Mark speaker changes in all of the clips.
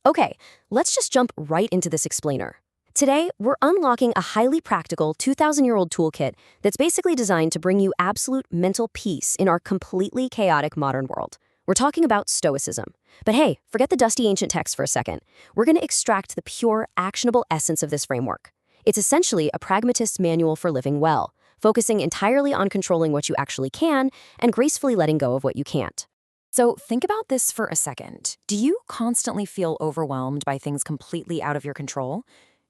Speaker 1: Okay, let's just jump right into this explainer. Today, we're unlocking a highly practical 2,000-year-old toolkit that's basically designed to bring you absolute mental peace in our completely chaotic modern world. We're talking about Stoicism. But hey, forget the dusty ancient text for a second. We're going to extract the pure, actionable essence of this framework. It's essentially a pragmatist's manual for living well, focusing entirely on controlling what you actually can and gracefully letting go of what you can't.
Speaker 2: So think about this for a second. Do you constantly feel overwhelmed by things completely out of your control?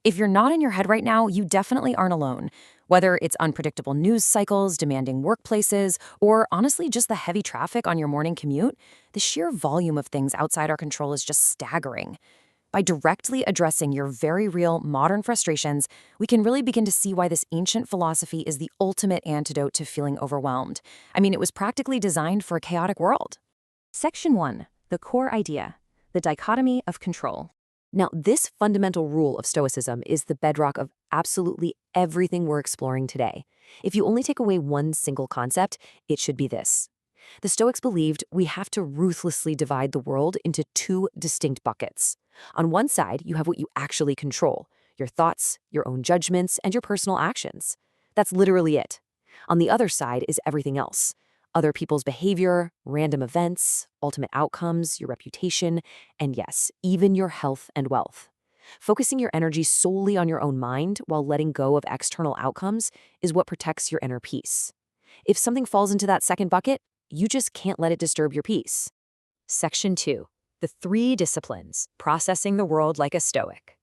Speaker 2: If you're not in your head right now, you definitely aren't alone. Whether it's unpredictable news cycles, demanding workplaces, or honestly just the heavy traffic on your morning commute, the sheer volume of things outside our control is just staggering. By directly addressing your very real modern frustrations, we can really begin to see why this ancient philosophy is the ultimate antidote to feeling overwhelmed. I mean, it was practically designed for a chaotic world.
Speaker 3: Section 1. The core idea. The dichotomy of control.
Speaker 1: Now, this fundamental rule of Stoicism is the bedrock of absolutely everything we're exploring today. If you only take away one single concept, it should be this. The Stoics believed we have to ruthlessly divide the world into two distinct buckets. On one side, you have what you actually control, your thoughts, your own judgments, and your personal actions. That's literally it. On the other side is everything else. Other people's behavior, random events, ultimate outcomes, your reputation, and yes, even your health and wealth. Focusing your energy solely on your own mind while letting go of external outcomes is what protects your inner peace. If something falls into that second bucket, you just can't let it disturb your peace. Section 2. The 3 disciplines, processing the world like a Stoic.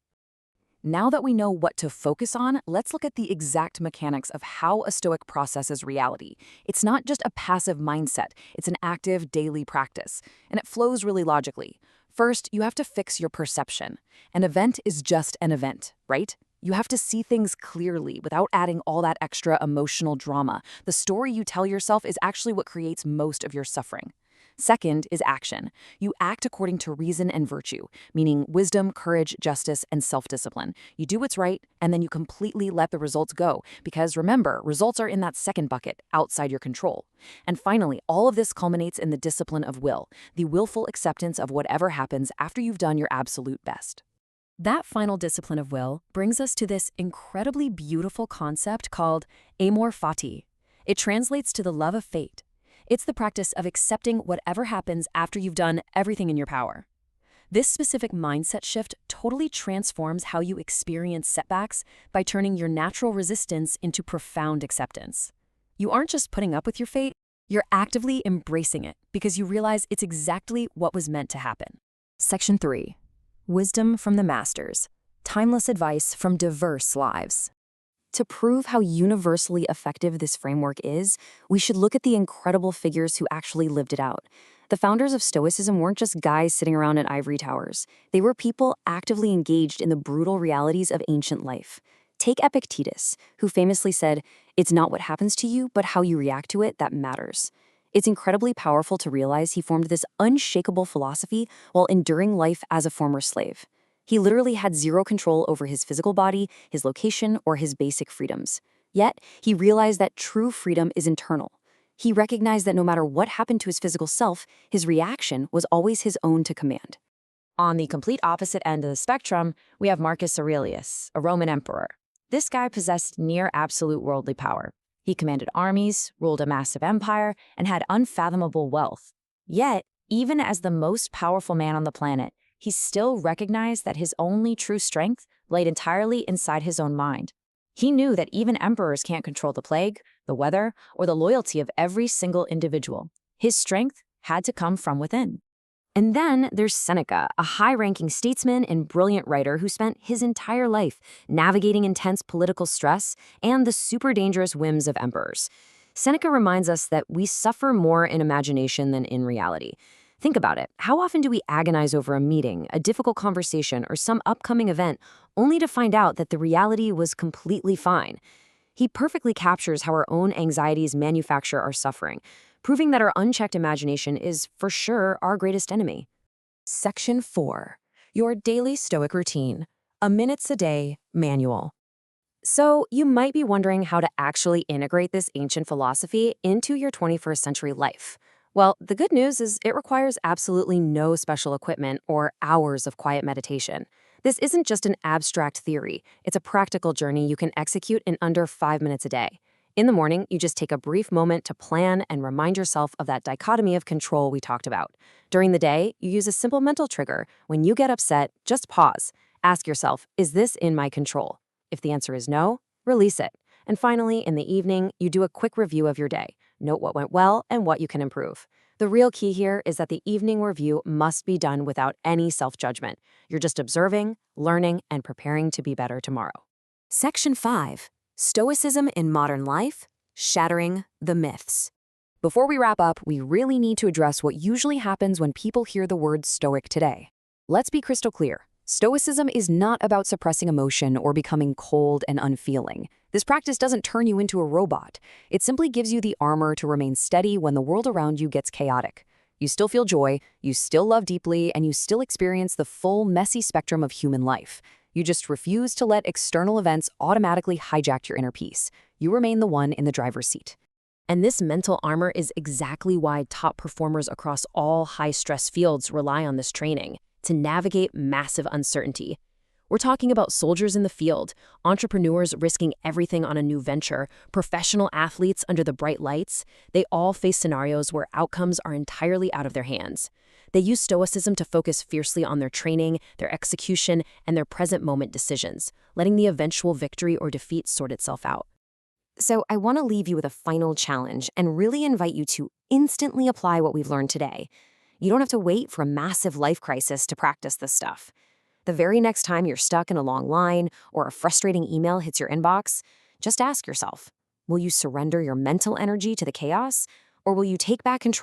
Speaker 2: Now that we know what to focus on, let's look at the exact mechanics of how a Stoic processes reality. It's not just a passive mindset, it's an active daily practice, and it flows really logically. First, you have to fix your perception. An event is just an event, right? You have to see things clearly without adding all that extra emotional drama. The story you tell yourself is actually what creates most of your suffering. Second is action. You act according to reason and virtue, meaning wisdom, courage, justice, and self-discipline. You do what's right, and then you completely let the results go, because remember, results are in that second bucket, outside your control. And finally, all of this culminates in the discipline of will, the willful acceptance of whatever happens after you've done your absolute best.
Speaker 3: That final discipline of will brings us to this incredibly beautiful concept called amor fati. It translates to the love of fate. It's the practice of accepting whatever happens after you've done everything in your power. This specific mindset shift totally transforms how you experience setbacks by turning your natural resistance into profound acceptance. You aren't just putting up with your fate, you're actively embracing it because you realize it's exactly what was meant to happen.
Speaker 2: Section 3. Wisdom from the Masters. Timeless advice from diverse lives.
Speaker 1: To prove how universally effective this framework is, we should look at the incredible figures who actually lived it out. The founders of Stoicism weren't just guys sitting around at ivory towers. They were people actively engaged in the brutal realities of ancient life. Take Epictetus, who famously said, "It's not what happens to you, but how you react to it that matters." It's incredibly powerful to realize he formed this unshakable philosophy while enduring life as a former slave. He literally had zero control over his physical body, his location, or his basic freedoms. Yet, he realized that true freedom is internal. He recognized that no matter what happened to his physical self, his reaction was always his own to command.
Speaker 2: On the complete opposite end of the spectrum, we have Marcus Aurelius, a Roman emperor. This guy possessed near absolute worldly power. He commanded armies, ruled a massive empire, and had unfathomable wealth. Yet, even as the most powerful man on the planet, he still recognized that his only true strength laid entirely inside his own mind. He knew that even emperors can't control the plague, the weather, or the loyalty of every single individual. His strength had to come from within.
Speaker 1: And then there's Seneca, a high-ranking statesman and brilliant writer who spent his entire life navigating intense political stress and the super dangerous whims of emperors. Seneca reminds us that we suffer more in imagination than in reality. Think about it. How often do we agonize over a meeting, a difficult conversation, or some upcoming event, only to find out that the reality was completely fine? He perfectly captures how our own anxieties manufacture our suffering, proving that our unchecked imagination is, for sure, our greatest enemy.
Speaker 2: Section 4. Your daily Stoic routine. A minutes a day manual.
Speaker 1: So, you might be wondering how to actually integrate this ancient philosophy into your 21st century life. Well, the good news is it requires absolutely no special equipment or hours of quiet meditation. This isn't just an abstract theory, it's a practical journey you can execute in under 5 minutes a day. In the morning, you just take a brief moment to plan and remind yourself of that dichotomy of control we talked about. During the day, you use a simple mental trigger. When you get upset, just pause. Ask yourself, is this in my control? If the answer is no, release it. And finally, in the evening, you do a quick review of your day. Note what went well and what you can improve. The real key here is that the evening review must be done without any self-judgment. You're just observing, learning, and preparing to be better tomorrow. Section 5. Stoicism in Modern Life, Shattering the Myths.
Speaker 2: Before we wrap up, we really need to address what usually happens when people hear the word Stoic today. Let's be crystal clear. Stoicism is not about suppressing emotion or becoming cold and unfeeling. This practice doesn't turn you into a robot. It simply gives you the armor to remain steady when the world around you gets chaotic. You still feel joy, you still love deeply, and you still experience the full, messy spectrum of human life. You just refuse to let external events automatically hijack your inner peace. You remain the one in the driver's seat.
Speaker 3: And this mental armor is exactly why top performers across all high-stress fields rely on this training to navigate massive uncertainty. We're talking about soldiers in the field, entrepreneurs risking everything on a new venture, professional athletes under the bright lights. They all face scenarios where outcomes are entirely out of their hands. They use Stoicism to focus fiercely on their training, their execution, and their present moment decisions, letting the eventual victory or defeat sort itself out.
Speaker 1: So I want to leave you with a final challenge and really invite you to instantly apply what we've learned today. You don't have to wait for a massive life crisis to practice this stuff. The very next time you're stuck in a long line or a frustrating email hits your inbox, just ask yourself, will you surrender your mental energy to the chaos, or will you take back control